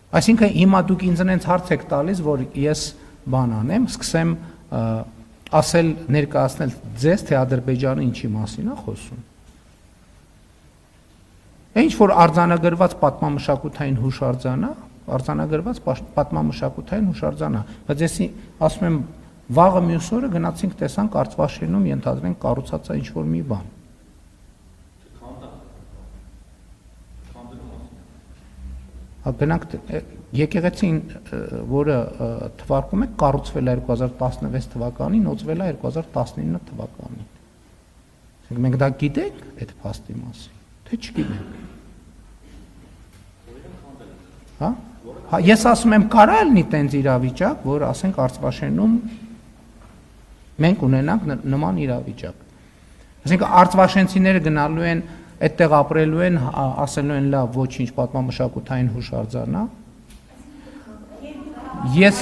Այսինքն հիմա դուք ինձ այնց հարց եք տալիս, որ ես բան անեմ, սկսեմ ասել ներկայացնել ձեզ, թե Ադրբեջանը ինչի մասին է խոսում։ Ինչ որ արձանագրված պատմամշակութային հուշարձան է, արձանագրված պատմամշակութային հուշարձան է, բայց ես ասում եմ վաղը մյուս օրը գնացինք տեսանք Արցվաշենում ենթադրենք կառուցած է ինչ որ մի բան։ Գնանք եկեղեցին, որը թվարկում է, կառուցվել է 2016 թվականին, նոծվել է 2019 թվականին։ Մենք դա գիտենք այդ փաստի մասին, թե չգիտենք։ Հա, ես ասում եմ կարա լինի տենց իրավիճակ, որ ասենք Արցվաշենում մենք ունենանք նման իրավիճակ։ Այսինքն արցվաշենցիները գնալու են այդտեղ ապրելու են, ասելու են լավ, ոչինչ պատմամշակութային հուշարձան է։ Ես